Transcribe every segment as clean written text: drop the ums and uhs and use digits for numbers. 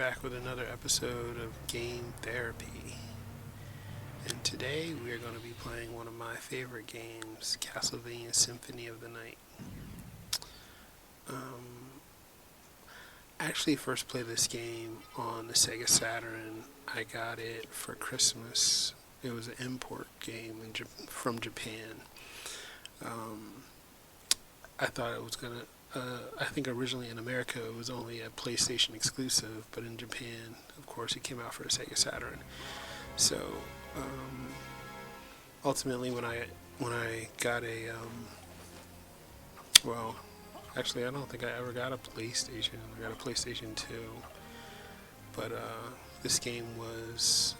back with another episode of Game Therapy. And today we are going to be playing one of my favorite games, Castlevania Symphony of the Night. I actually first played this game on the Sega Saturn. I got it for Christmas. It was an import game from Japan. I thought it was going to I think originally in America it was only a PlayStation exclusive, but in Japan, of course, it came out for a Sega Saturn. So ultimately, when I got well, actually, I don't think I ever got a PlayStation. I got a PlayStation 2, but this game was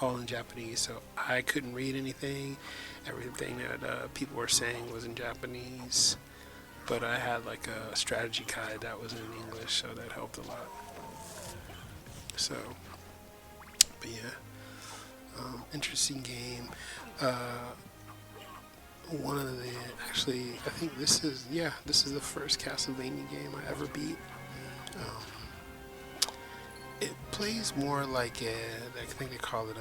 all in Japanese, so I couldn't read anything. Everything that people were saying was in Japanese. But I had like a strategy guide that was in English, so that helped a lot. So, but yeah, interesting game. One of the I think this is the first Castlevania game I ever beat. It plays more like I think they call it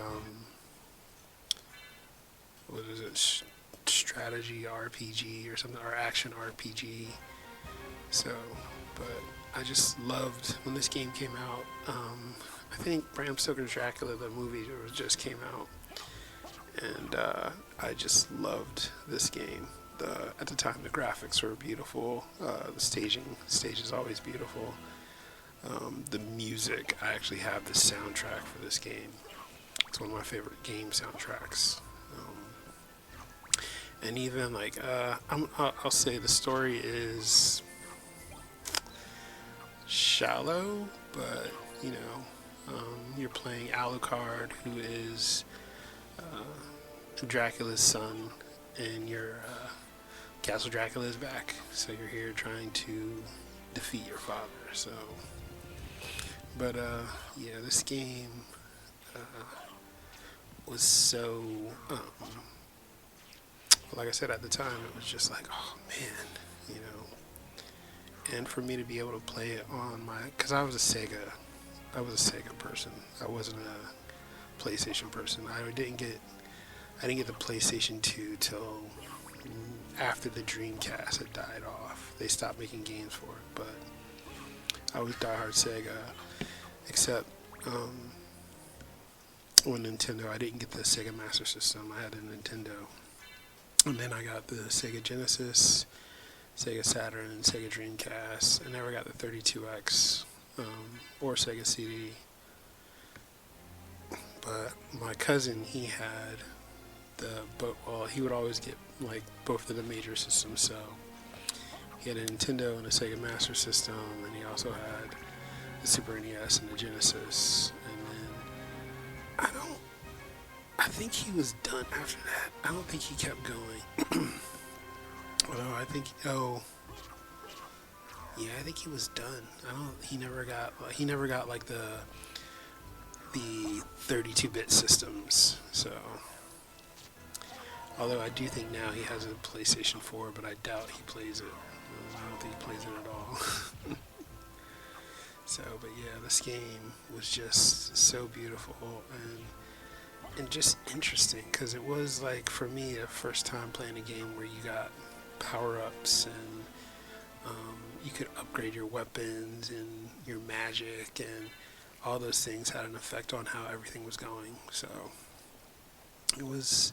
what is it? Strategy RPG or something, or action RPG. So, but I just loved when this game came out. I think Bram Stoker's Dracula, the movie, just came out, and I just loved this game. At the time, the graphics were beautiful. The stage is always beautiful. The music, I actually have the soundtrack for this game. It's one of my favorite game soundtracks. And even like I'll say the story is shallow, but you're playing Alucard, who is Dracula's son, and Castle Dracula is back. So you're here trying to defeat your father. So, but this game was so. Like I said, at the time, it was just like, oh man, And for me to be able to play it on because I was a Sega person. I wasn't a PlayStation person. I didn't get the PlayStation 2 till after the Dreamcast had died off. They stopped making games for it, but I was diehard Sega, except when Nintendo, I didn't get the Sega Master System. I had a Nintendo. And then I got the Sega Genesis, Sega Saturn, and Sega Dreamcast. I never got the 32X or Sega CD. But my cousin, he had he would always get like both of the major systems. So he had a Nintendo and a Sega Master System, and he also had the Super NES and the Genesis. And then I think he was done after that. I don't think he kept going. Although I think I think he was done. He never got like the 32-bit systems. So, although I do think now he has a PlayStation 4, but I doubt he plays it. I don't think he plays it at all. So, but yeah, this game was just so beautiful and just interesting, because it was like, for me, a first time playing a game where you got power-ups and you could upgrade your weapons and your magic, and all those things had an effect on how everything was going. So it was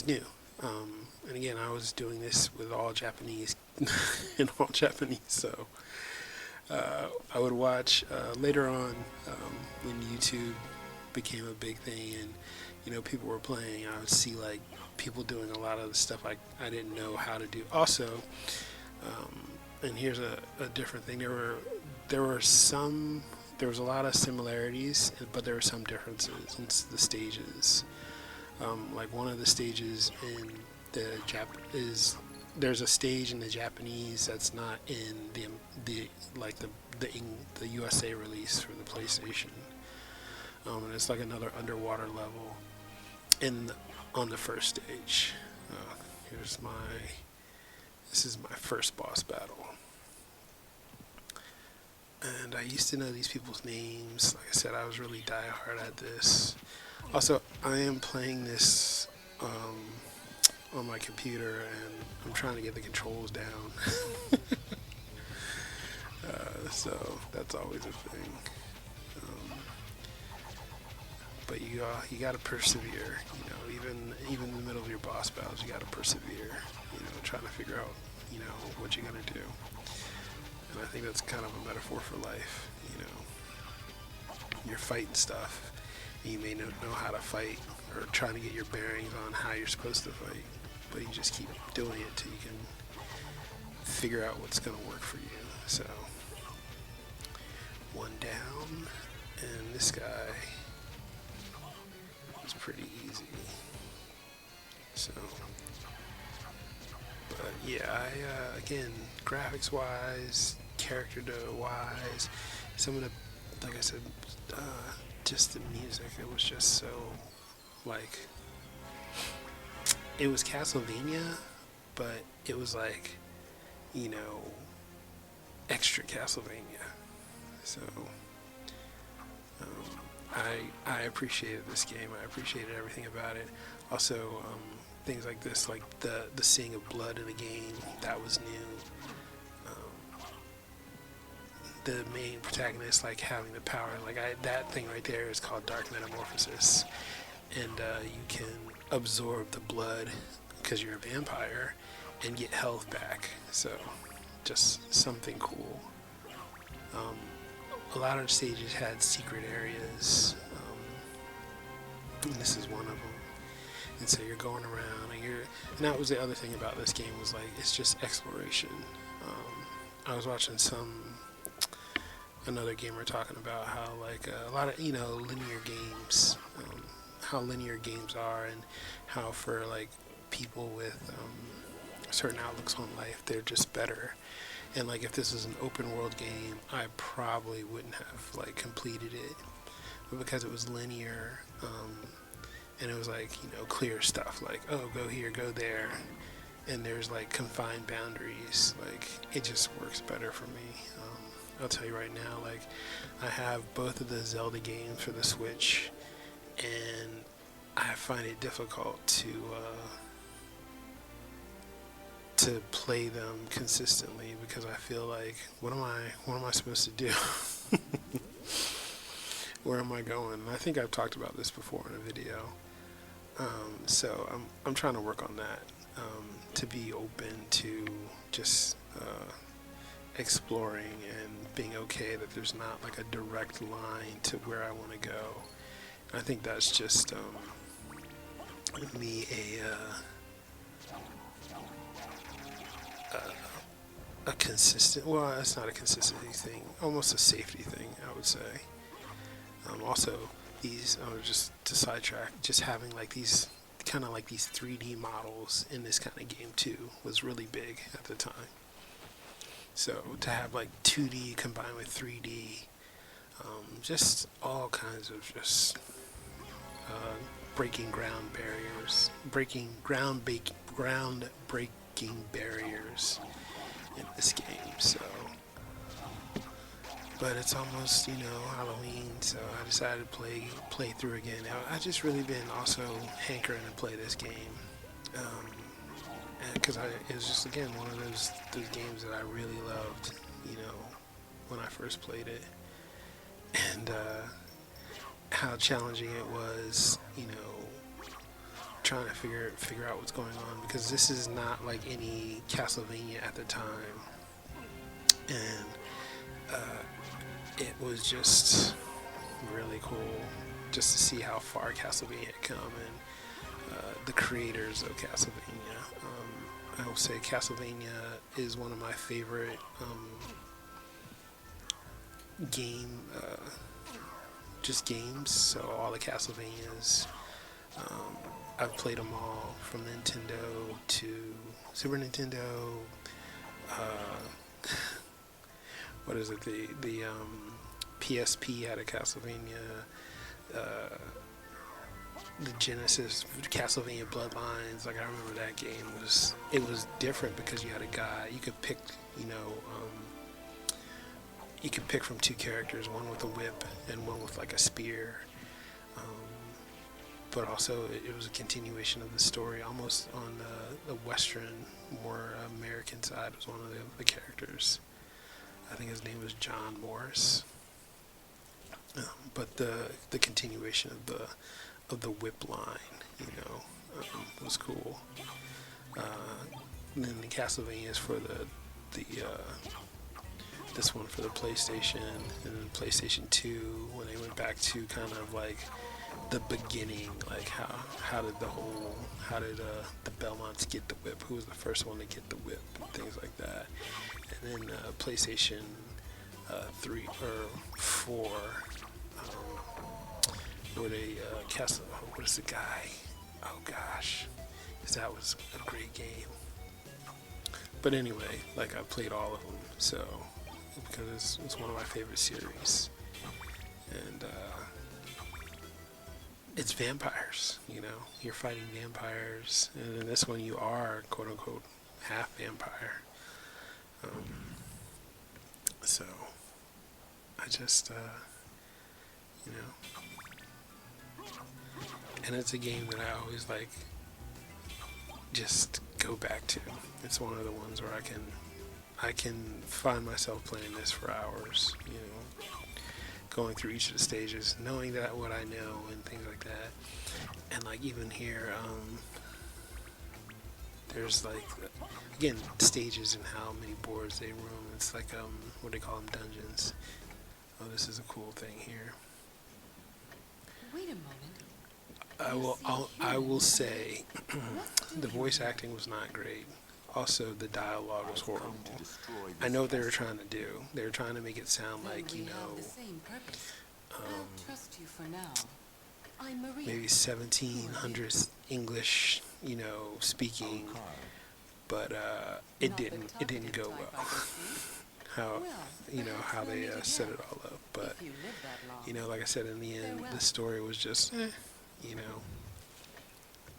new. And again, I was doing this with all Japanese in all Japanese. So I would watch later on when YouTube became a big thing, and people were playing. I would see like people doing a lot of the stuff I didn't know how to do. Also, and here's a different thing. There was a lot of similarities, but there were some differences in the stages. Like one of the stages in the there's a stage in the Japanese that's not in the USA release for the PlayStation. And it's like another underwater level on the first stage. This is my first boss battle. And I used to know these people's names. Like I said, I was really diehard at this. Also, I am playing this on my computer, and I'm trying to get the controls down. So that's always a thing. Um, but you gotta persevere. You know, even in the middle of your boss battles, you gotta persevere. You know, trying to figure out what you're gonna do. And I think that's kind of a metaphor for life. You know, you're fighting stuff, and you may not know how to fight, or trying to get your bearings on how you're supposed to fight. But you just keep doing it till you can figure out what's gonna work for you. So, one down, and this guy is pretty easy. So, but yeah, again, graphics wise, character wise, some of the, like I said, just the music, it was just so, like, it was Castlevania, but it was like, extra Castlevania. So, I appreciated this game. I appreciated everything about it. Also, things like this, like the seeing of blood in the game, that was new. The main protagonist, like, having the power, like, that thing right there is called Dark Metamorphosis, and you can absorb the blood because you're a vampire and get health back. So, just something cool. A lot of stages had secret areas, and this is one of them. And so you're going around, and that was the other thing about this game, was like, it's just exploration. I was watching another gamer talking about how, like, a lot of linear games, how linear games are, and how for, like, people with certain outlooks on life, they're just better. And, like, if this was an open world game, I probably wouldn't have, like, completed it. But because it was linear, and it was, like, clear stuff, like, oh, go here, go there, and there's, like, confined boundaries, like, it just works better for me. I'll tell you right now, like, I have both of the Zelda games for the Switch, and I find it difficult to play them consistently, because I feel like, what am I supposed to do? Where am I going? And I think I've talked about this before in a video. So I'm trying to work on that, to be open to just exploring and being okay that there's not, like, a direct line to where I want to go. I think that's just me a consistent, well, it's not a consistency thing, almost a safety thing, I would say. Also, these, just to sidetrack, just having, like, these kind of like these 3D models in this kind of game too was really big at the time. So to have, like, 2D combined with 3D, just all kinds of just breaking ground barriers, ground-breaking barriers in this game. So, but it's almost, Halloween, so I decided to play through again. I just really been also hankering to play this game, because it was just, again, one of those games that I really loved, when I first played it, and how challenging it was, trying to figure out what's going on, because this is not like any Castlevania at the time, and it was just really cool just to see how far Castlevania had come, and the creators of Castlevania. I will say Castlevania is one of my favorite games. So all the Castlevanias, I've played them all, from Nintendo to Super Nintendo. What is it? The PSP had a Castlevania. The Genesis Castlevania Bloodlines. Like, I remember that game it was different because you had a guy, you could pick, you could pick from two characters, one with a whip and one with like a spear. But also it was a continuation of the story, almost on the Western, more American side. Was one of the characters. I think his name was John Morris. But the continuation of the whip line, was cool. And then the Castlevania is for the this one for the PlayStation, and then PlayStation 2 when they went back to kind of like the beginning, like how did the Belmonts get the whip? Who was the first one to get the whip? And things like that. And then PlayStation 3 or 4, where they what is the guy? Oh gosh, because that was a great game. But anyway, like I played all of them, so because it's one of my favorite series, and it's vampires. You're fighting vampires, and in this one you are quote unquote half vampire. So I just and it's a game that I always like just go back to. It's one of the ones where I can find myself playing this for hours, going through each of the stages, knowing that what I know and things like that. And like even here, there's like again stages and how many boards they room. It's like what do they call them, dungeons. Oh, this is a cool thing here. Wait a moment. I will say the voice acting was not great. Also, the dialogue was horrible. I know what they were trying to do. They were trying to make it sound like, maybe 1700s English, speaking, but it didn't go well. How they set it all up. But like I said, in the end, the story was just,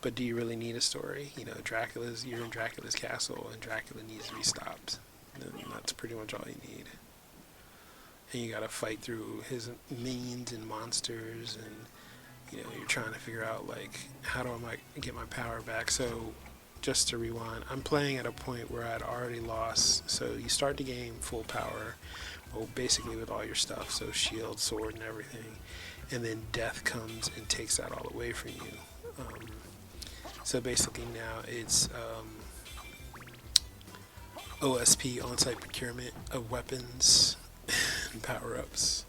But do you really need a story? You're in Dracula's castle, and Dracula needs to be stopped. And that's pretty much all you need. And you gotta fight through his minions and monsters, and you're trying to figure out like how do I get my power back. So just to rewind, I'm playing at a point where I'd already lost. So you start the game full power, well, basically with all your stuff, so shield, sword, and everything, and then death comes and takes that all away from you. So basically now it's OSP, on-site procurement of weapons and power-ups.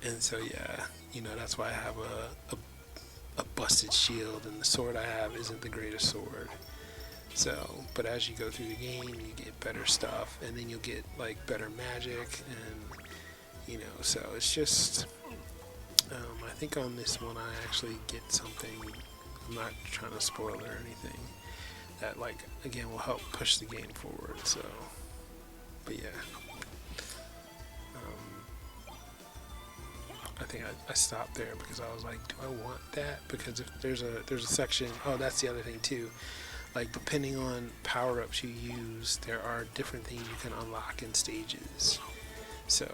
And so yeah, that's why I have a busted shield, and the sword I have isn't the greatest sword. So, but as you go through the game, you get better stuff, and then you'll get like better magic, and so it's just I think on this one I actually get something. I'm not trying to spoil it or anything. That like again will help push the game forward. So, but yeah, I think I stopped there because I was like, do I want that? Because if there's a section. Oh, that's the other thing too. Like depending on power-ups you use, there are different things you can unlock in stages. So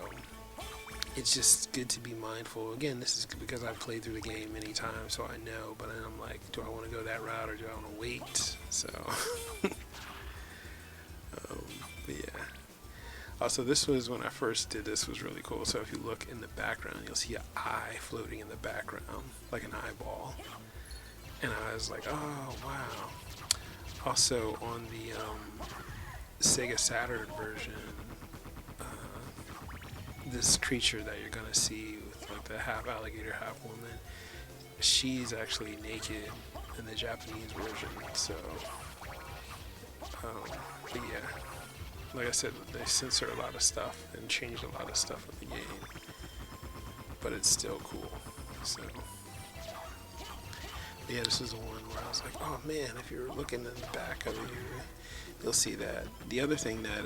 it's just good to be mindful. Again, this is because I've played through the game many times, so I know. But then I'm like, do I want to go that route or do I want to wait? So, but yeah. Also, this was when I first did this was really cool. So if you look in the background, you'll see an eye floating in the background, like an eyeball. And I was like, oh wow. Also on the Sega Saturn version, this creature that you're gonna see with like the half alligator, half woman, she's actually naked in the Japanese version. So, but yeah, like I said, they censor a lot of stuff and change a lot of stuff in the game, but it's still cool. So, yeah, this is the one where I was like, oh man, if you're looking in the back of it, you'll see that. The other thing that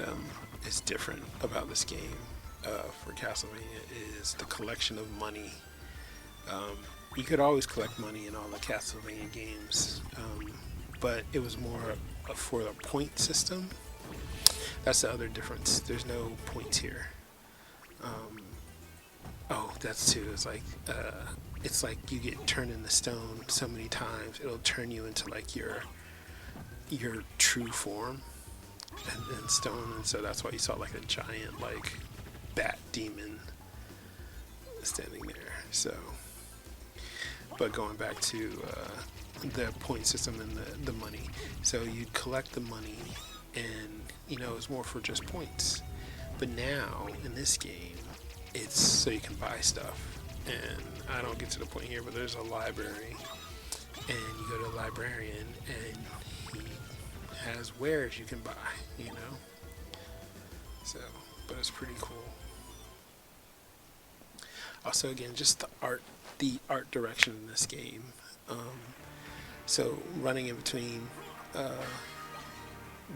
is different about this game for Castlevania is the collection of money. You could always collect money in all the Castlevania games, but it was more for the point system. That's the other difference. There's no points here. Oh, that's too. It's like you get turned into stone so many times, it'll turn you into like your true form and stone, and so that's why you saw like a giant like bat demon standing there. So, but going back to the point system and the money, so you'd collect the money, and it's more for just points. But now in this game, it's so you can buy stuff. And I don't get to the point here, but there's a library, and you go to the librarian, and he has wares you can buy, So, but it's pretty cool. Also, again, just the art direction in this game. So running in between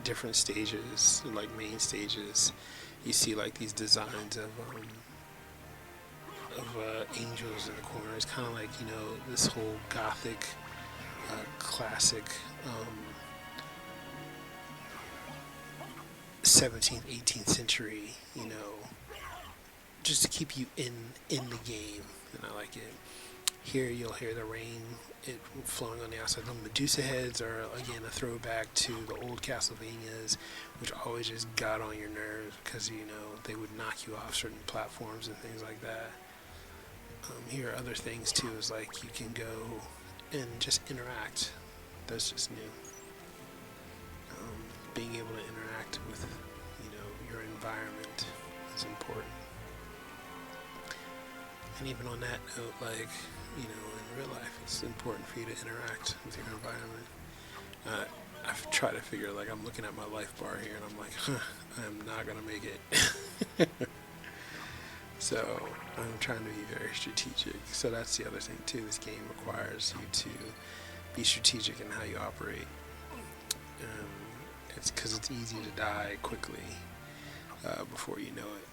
different stages, like main stages, you see like these designs of angels in the corner. It's kind of like this whole gothic, classic 17th, 18th century, just to keep you in the game, and I like it. Here you'll hear the rain flowing on the outside. The Medusa heads are again a throwback to the old Castlevanias, which always just got on your nerves because they would knock you off certain platforms and things like that. Here are other things too, is like you can go and just interact. That's just new. Being able to interact with your environment is important. And even on that note, like, in real life, it's important for you to interact with your environment. I've tried to figure, like, I'm looking at my life bar here, and I'm like, I'm not going to make it. So, I'm trying to be very strategic. So that's the other thing, too. This game requires you to be strategic in how you operate. It's because it's easy to die quickly before you know it.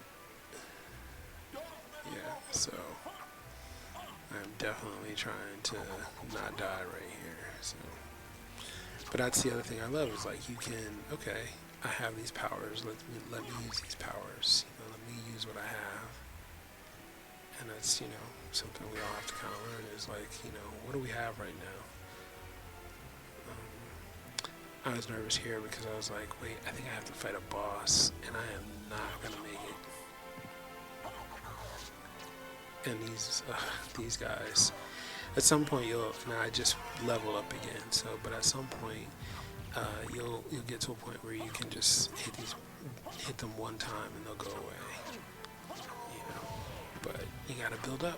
Yeah, so I'm definitely trying to not die right here. So, but that's the other thing I love is like you can, okay, I have these powers. Let me use these powers. Let me use what I have. And that's something we all have to kind of learn is like what do we have right now? I was nervous here because I was like, wait, I think I have to fight a boss, and I am not gonna make it. And these guys, at some point I just level up again. So, but at some point, you'll get to a point where you can just hit them one time and they'll go away. But you gotta build up.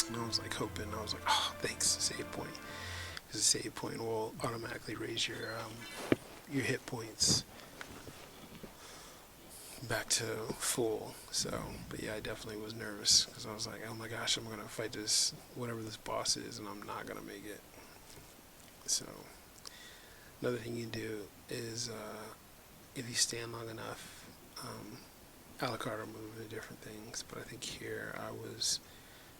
And I was like hoping. I was like, oh, thanks, save point. Because the save point will automatically raise your hit points back to full. So, but yeah, I definitely was nervous because I was like, oh my gosh, I'm gonna fight this whatever this boss is, and I'm not gonna make it. So, another thing you can do is if you stand long enough, a la carte will move into different things. But I think here I was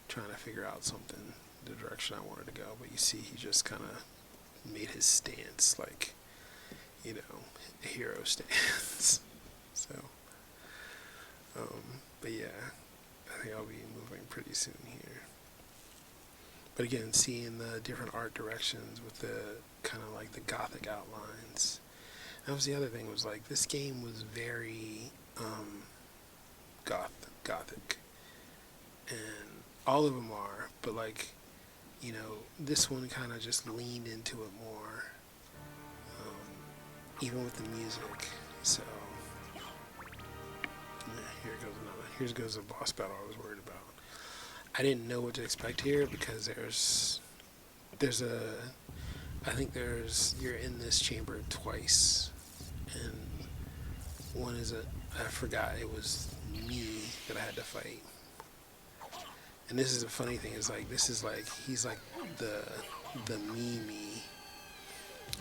trying to figure out something, the direction I wanted to go. But you see, he just kind of made his stance like, a hero stance. So. But yeah, I think I'll be moving pretty soon here. But again, seeing the different art directions with the kind of like the gothic outlines. That was the other thing, was like this game was very gothic. And all of them are, but like, this one kind of just leaned into it more, even with the music. So here goes the boss battle I was worried about. I didn't know what to expect here because you're in this chamber twice, and one is I forgot it was me that I had to fight. And this is the funny thing, is like he's like the me.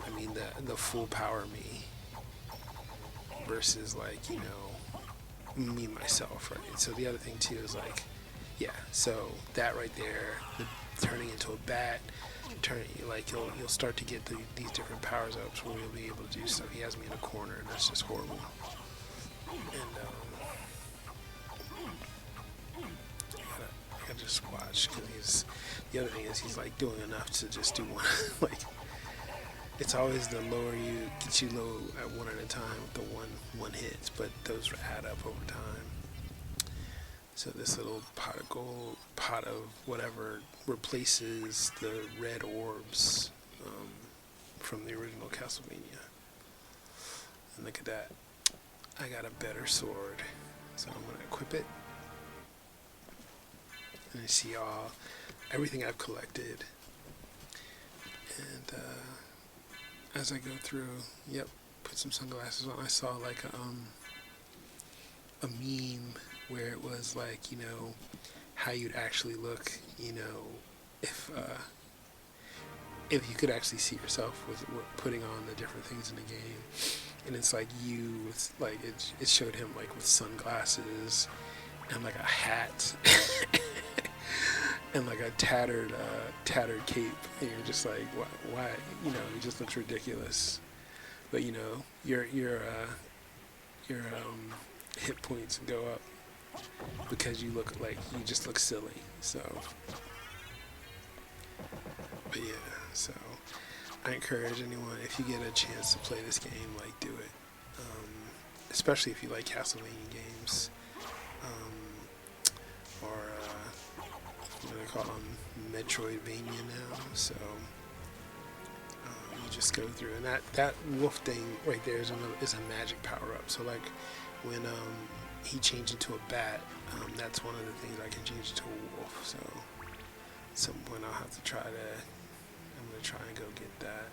I mean the full power me versus like me myself, right? So the other thing too is like, yeah, so that right there, the turning into a bat, you'll start to get these different powers ups where you'll be able to do stuff. He has me in a corner, and that's just horrible. And I gotta just watch because the other thing is he's like doing enough to just do one. Like it's always the lower you get you low at one at a time with the one hits, but those add up over time. So this little pot of gold, pot of whatever, replaces the red orbs from the original Castlevania. And look at that. I got a better sword. So I'm going to equip it. And you see everything I've collected. And as I go through, yep, put some sunglasses on. I saw like a meme where it was like, you know, how you'd actually look, you know, if you could actually see yourself with putting on the different things in the game. And it's like it's like it showed him like with sunglasses and like a hat and like a tattered cape, and you're just like, why, you know, he just looks ridiculous. But you know, your hit points go up because you just look silly. So, but yeah, so I encourage anyone, if you get a chance to play this game, like, do it. Especially if you like Castlevania games, or what do they call them, Metroidvania now. So you just go through, and that wolf thing right there is a magic power up. So like when he changed into a bat, that's one of the things I can change into a wolf. So at some point I'll have to try that. I'm gonna try and go get that.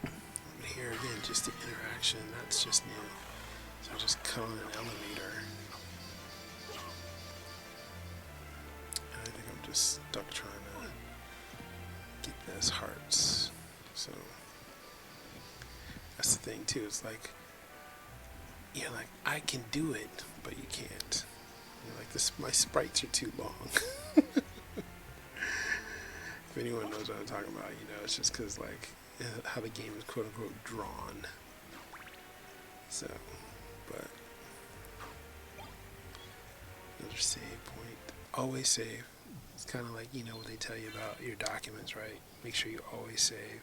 But here again, just the interaction, that's just new. So I just cut on an elevator. And I think I'm just stuck trying to get those hearts. So that's the thing too, it's like, you're like, I can do it, but you can't. You're like, my sprites are too long. If anyone knows what I'm talking about, you know, it's just because, like, how the game is quote-unquote drawn. So, but another save point. Always save. It's kind of like, you know, what they tell you about your documents, right? Make sure you always save.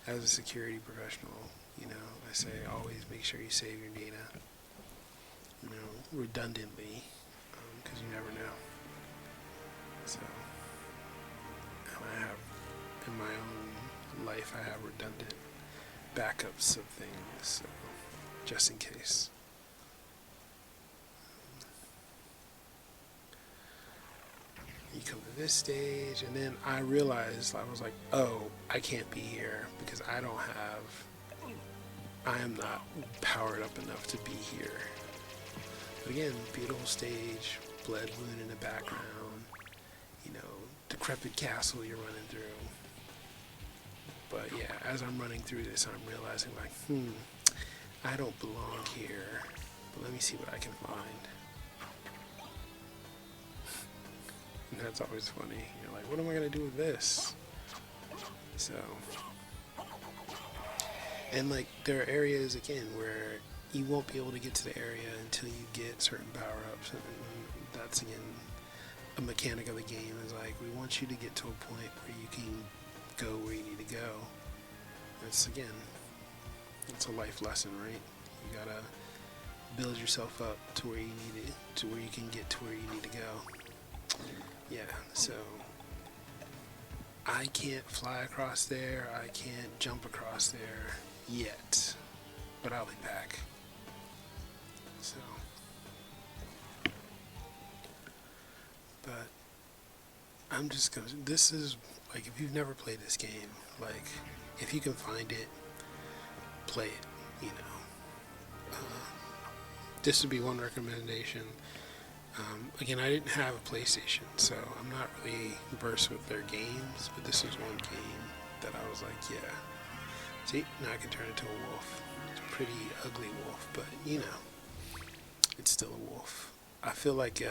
As a security professional, you know, I say always make sure you save your data, you know, redundantly, because you never know. So, and I have, in my own life, I have redundant backups of things, so, just in case. You come to this stage, and then I realized, I was like, oh, I can't be here because I am not powered up enough to be here. But again, beautiful stage, blood wound in the background, you know, decrepit castle you're running through. But yeah, as I'm running through this, I'm realizing like, I don't belong here, but let me see what I can find. And that's always funny. You're like, what am I going to do with this? So, and like, there are areas, again, where you won't be able to get to the area until you get certain power-ups. And that's, again, a mechanic of the game, is like, we want you to get to a point where you can go where you need to go. It's, again, it's a life lesson, right? You gotta build yourself up to where you need it, to where you can get to where you need to go. Yeah, so I can't fly across there, I can't jump across there yet, but I'll be back. So, but I'm just gonna, this is, like, if you've never played this game, like, if you can find it, play it, you know. This would be one recommendation. Again, I didn't have a PlayStation, so I'm not really versed with their games, but this was one game that I was like, yeah. See, now I can turn into a wolf. It's a pretty ugly wolf, but, you know, it's still a wolf. I feel like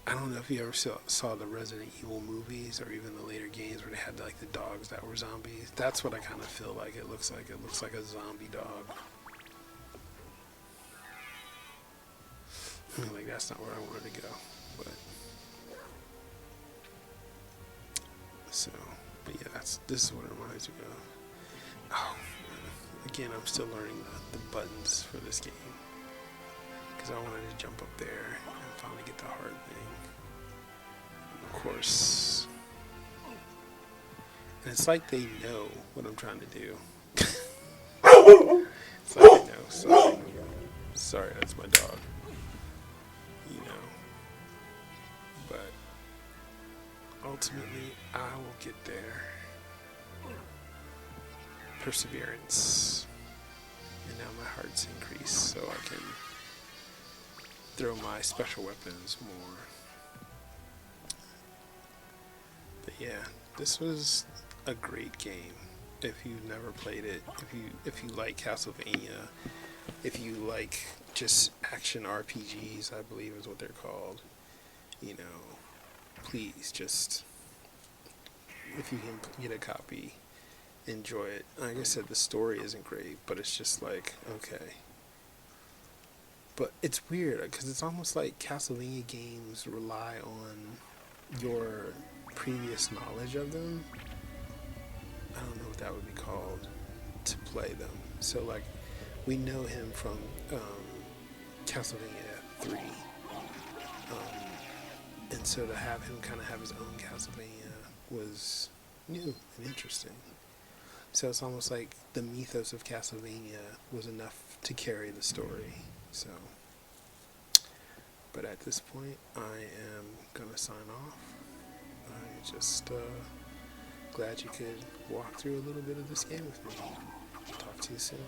I don't know if you ever saw the Resident Evil movies or even the later games where they had like the dogs that were zombies. That's what I kind of feel like it looks like. It looks like a zombie dog. Like that's not where I wanted to go, but so, but yeah, this is what it reminds me of. Oh, again, I'm still learning the buttons for this game because I wanted to jump up there and finally get the hard thing. And of course, and it's like they know what I'm trying to do. It's like they know. Sorry, that's my dog. You know, but ultimately, I will get there. Perseverance, and now my heart's increased, so I can throw my special weapons more. But yeah, this was a great game. If you've never played it, if you like Castlevania, if you like just action RPGs, I believe is what they're called, you know, please just, if you can get a copy, enjoy it. Like I said, the story isn't great, but it's just like, okay. But it's weird because it's almost like Castlevania games rely on your previous knowledge of them. I don't know what that would be called, to play them. So like, we know him from Castlevania 3. And so to have him kind of have his own Castlevania was new and interesting. So it's almost like the mythos of Castlevania was enough to carry the story. So, but at this point, I am going to sign off. I just glad you could walk through a little bit of this game with me. Talk to you soon.